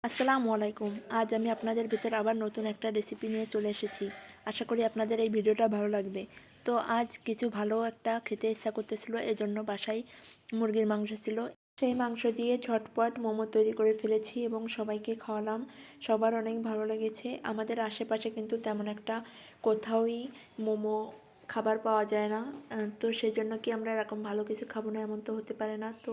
আসসালামু আলাইকুম। আজ আমি আপনাদের ভিতর আবার নতুন একটা রেসিপি নিয়ে চলে এসেছি। আশা করি আপনাদের এই ভিডিওটা ভালো লাগবে। তো আজ কিছু ভালো একটা খেতে ইচ্ছা করতেছিল, এজন্য বাসায় মুরগির মাংস ছিল। সেই মাংস দিয়ে ঝটপট মোমো তৈরি করে ফেলেছি এবং সবাইকে খাওয়ালাম। সবার অনেক ভালো লেগেছে। আমাদের আশেপাশে কিন্তু তেমন একটা কোথাওই মোমো খাবার পাওয়া যায় না। তো সেজন্য কি আমরা এরকম ভালো কিছু খাবো না, এমন তো হতে পারে না। তো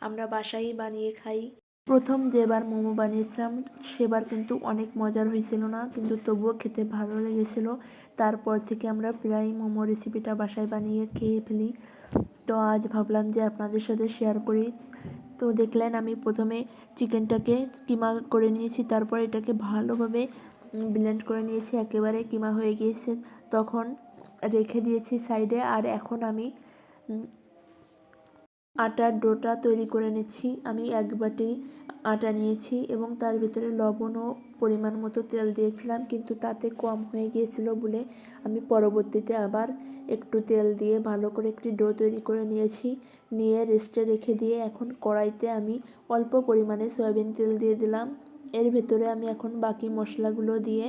আমরা বাসায় বানিয়ে খাই। প্রথম যেবার মোমো বানিয়েছিলাম সেবার কিন্তু অনেক মজার হয়েছিল না, কিন্তু তবুও খেতে ভালো লেগেছিল। তারপর থেকে আমরা প্রায় মোমো রেসিপিটা বাসায় বানিয়ে খেয়ে ফেলি। তো আজ ভাবলাম যে আপনাদের সাথে শেয়ার করি। তো দেখলেন আমি প্রথমে চিকেনটাকে কিমা করে নিয়েছি, তারপর এটাকে ভালোভাবে ব্লেন্ড করে নিয়েছি, একেবারে কিমা হয়ে গিয়েছে। তখন রেখে দিয়েছি সাইডে। আর এখন আমি আটার ডোটা তৈরি করে নিচ্ছি। আমি এক বাটি আটা নিয়েছি এবং তার ভিতরে লবণ ও পরিমাণ মতো তেল দিয়েছিলাম, কিন্তু তাতে কম হয়ে গিয়েছিল বলে আমি পরবর্তীতে আবার একটু তেল দিয়ে ভালো করে একটি ডো তৈরি করে নিয়েছি। নিয়ে রেস্টে রেখে দিয়ে এখন কড়াইতে আমি অল্প পরিমাণে সয়াবিন তেল দিয়ে দিলাম। এর ভেতরে আমি এখন বাকি মশলাগুলো দিয়ে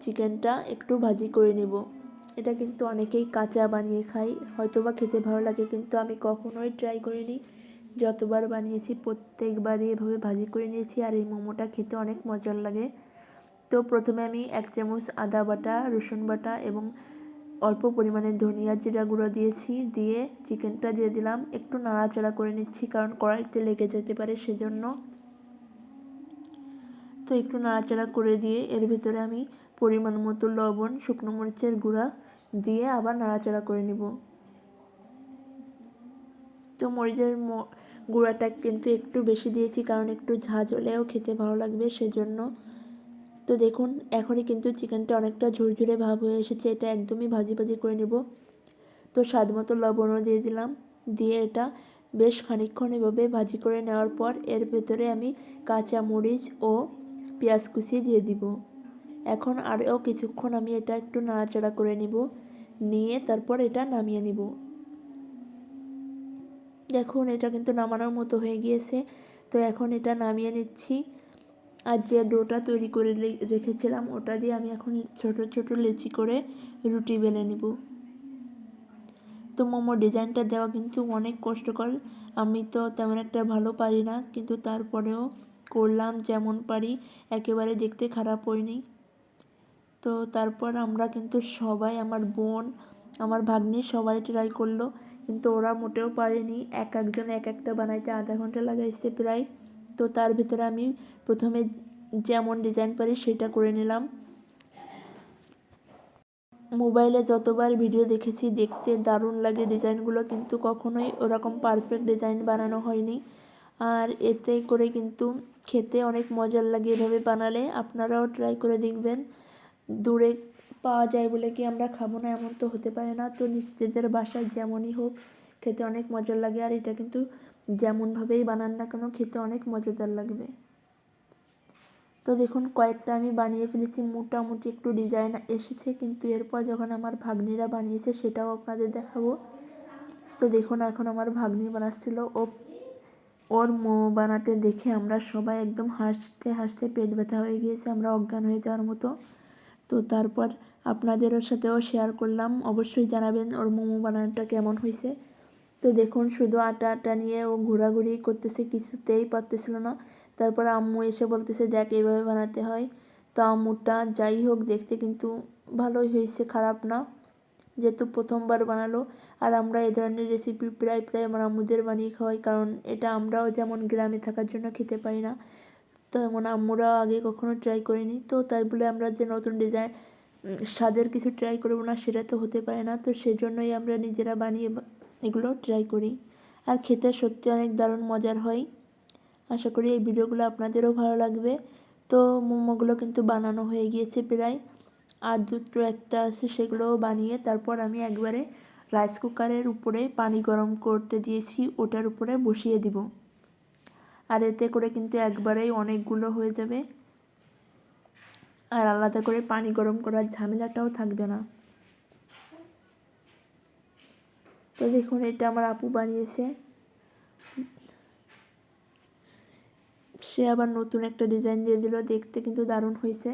চিকেনটা একটু ভাজি করে নেব। এটা কিন্তু অনেকেই কাঁচা বানিয়ে খায়, হয়তোবা খেতে ভালো লাগে, কিন্তু আমি কখনোই ট্রাই করিনি। যতবার বানিয়েছি প্রত্যেকবারই এভাবে ভাজি করে নিয়েছি, আর এই মোমোটা খেতে অনেক মজার লাগে। তো প্রথমে আমি 1 চামচ আদা বাটা, রসুন বাটা এবং অল্প পরিমাণে ধনিয়া জিরা গুঁড়ো দিয়েছি। দিয়ে চিকেনটা দিয়ে দিলাম, একটু নাড়াচাড়া করে নিচ্ছি কারণ কড়াইতে লেগে যেতে পারে সেজন্য। তো একটু নাড়াচাড়া করে দিয়ে এর ভিতরে আমি পরিমাণ মতো লবণ, শুকনো মরিচের গুঁড়া দিয়ে আবার নাড়াচাড়া করে নিব। তো মরিচের গুঁড়াটা কিন্তু একটু বেশি দিয়েছি কারণ একটু ঝাঁঝ হলেও খেতে ভালো লাগবে সেজন্য। তো দেখুন এখনই কিন্তু চিকেনটা অনেকটা ঝুরঝুরে ভাব হয়ে এসেছে, এটা একদমই ভাজি ভাজি করে নেব। তো স্বাদ মতো লবণও দিয়ে দিলাম। দিয়ে এটা বেশ খানিকক্ষণ এভাবে ভাজি করে নেওয়ার পর এর ভেতরে আমি কাঁচা মরিচ ও পেঁয়াজ কুচি দিয়ে দিব। এখন আরও কিছুক্ষণ আমি এটা একটু নাড়াচাড়া করে নিব, নিয়ে তারপর এটা নামিয়ে নিব। দেখুন এটা কিন্তু নামানোর মতো হয়ে গিয়েছে। তো এখন এটা নামিয়ে নিচ্ছি। আর যে ডোটা তৈরি করে রেখেছিলাম ওটা দিয়ে আমি এখন ছোট ছোট লেচি করে রুটি বেলে নিব। তো মোমোর ডিজাইনটা দেওয়া কিন্তু অনেক কষ্টকর। আমি তো তেমন একটা ভালো পারি না, কিন্তু তারপরেও করলাম যেমন পারি, একেবারে দেখতে খারাপ হয়নি। তো তারপর আমরা কিন্তু সবাই, আমার বোন, আমার ভাগ্নি সবাই ট্রাই করলো, কিন্তু ওরা মোটেও পারেনি। একজন এক একটা বানাইতে আধা ঘন্টা লাগাইছে প্রায়। তো তার ভিতরে আমি প্রথমে যেমন ডিজাইন পারি সেটা করে নিলাম। মোবাইলে যতবার ভিডিও দেখেছি দেখতে দারুণ লাগে ডিজাইনগুলো, কিন্তু কখনোই ওরকম পারফেক্ট ডিজাইন বানানো হয়নি। আর এতে করে কিন্তু খেতে অনেক মজার লাগে এভাবে বানালে। আপনারাও ট্রাই করে দেখবেন। দূরে পাওয়া যায় বলে কি আমরা খাবো না, এমন তো হতে পারে না। তো নিজেদের বাসায় যেমনই হোক খেতে অনেক মজার লাগে, আর এটা কিন্তু যেমনভাবেই বানান না কেন খেতে অনেক মজাদার লাগবে। তো দেখুন কয়েকটা আমি বানিয়ে ফেলেছি, মোটামুটি একটু ডিজাইন এসেছে, কিন্তু এরপর যখন আমার ভাগ্নিরা বানিয়েছে সেটাও আপনাদের দেখাবো। তো দেখুন এখন আমার ভাগ্নি বানাচ্ছিল, ওর মোমো বানাতে দেখে আমরা সবাই একদম হাসতে হাসতে পেট ব্যথা হয়ে গিয়েছে, আমরা অজ্ঞান হয়ে যাওয়ার মতো। তো তারপর আপনাদের সাথেও শেয়ার করলাম, অবশ্যই জানাবেন ওর মোমো বানানোটা কেমন হয়েছে। তো দেখুন শুধু আটা আটা নিয়ে ও ঘোরাঘুরি করতেছে, কিছুতেই পারতেছিল না। তারপর আম্মু এসে বলতেছে দেখ এইভাবে বানাতে হয়। তো আম্মুটা যাই হোক দেখতে কিন্তু ভালোই হয়েছে, খারাপ না, যেহেতু প্রথমবার বানালো। আর আমরা এই ধরনের রেসিপি প্রায় প্রায় আমার আম্মুদের বানিয়ে খাওয়াই, কারণ এটা আমরাও যেমন গ্রামে থাকার জন্য খেতে পারি না, তো এমন আম্মুরা আগে কখনো ট্রাই করিনি। তো তাই বলে আমরা যে নতুন ডিজাইন স্বাদের কিছু ট্রাই করবো না সেটা তো হতে পারে না। তো সেজন্যই আমরা নিজেরা বানিয়ে এগুলো ট্রাই করি, আর খেতে সত্যি অনেক দারুণ মজার হয়। আশা করি এই ভিডিওগুলো আপনাদেরও ভালো লাগবে। তো মোমোগুলো কিন্তু বানানো হয়ে গিয়েছে প্রায়, আর দুটো একটা আছে সেগুলোও বানিয়ে তারপর আমি একবারে রাইস কুকারের উপরে পানি গরম করতে দিয়েছি, ওটার উপরে বসিয়ে দিব। আর এতে করে কিন্তু একবারেই অনেকগুলো হয়ে যাবে, আর আলাদা করে পানি গরম করার ঝামেলাটাও থাকবে না। তো দেখুন এটা আমার আপু বানিয়েছে। সে আবার নতুন একটা ডিজাইন দিয়ে দিল, দেখতে কিন্তু দারুণ হয়েছে।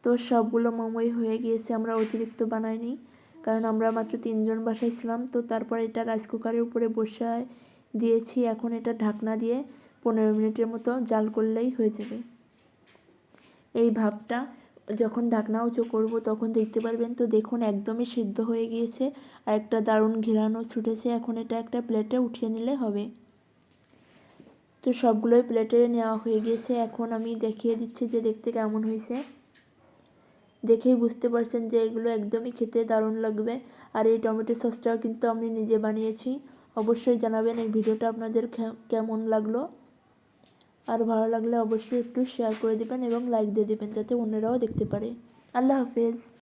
তো সবগুলো মোমোই হয়ে গিয়েছে, আমরা অতিরিক্ত বানাইনি কারণ আমরা মাত্র 3 জন বাসায় ছিলাম। তো তারপর এটা রাইস কুকারের উপরে বসায় দিয়েছি, এখন এটা ঢাকনা দিয়ে 15 মিনিটের মতো জাল করলেই হয়ে যাবে। এই ভাপটা যখন ঢাকনা উঁচু করব তখন দেখতে পারবেন। তো দেখুন একদমই সিদ্ধ হয়ে গিয়েছে আর একটা দারুণ ঘ্রাণও ছুটেছে। এখন এটা একটা প্লেটে উঠিয়ে নিলে হবে। তো সবগুলোই প্লেটে নেওয়া হয়ে গিয়েছে, এখন আমি দেখিয়ে দিচ্ছি যে দেখতে কেমন হয়েছে। দেখেই বুঝতে পারছেন যে এগুলো একদমই খেতে দারুণ লাগবে। আর এই টমেটো সসটাও কিন্তু আমি নিজে বানিয়েছি। অবশ্যই জানাবেন এই ভিডিওটা আপনাদের কেমন লাগলো। আর ভালো লাগলে অবশ্যই একটু শেয়ার করে দেবেন এবং লাইক দিয়ে দেবেন যাতে অন্যরাও দেখতে পারে। আল্লাহ হাফেজ।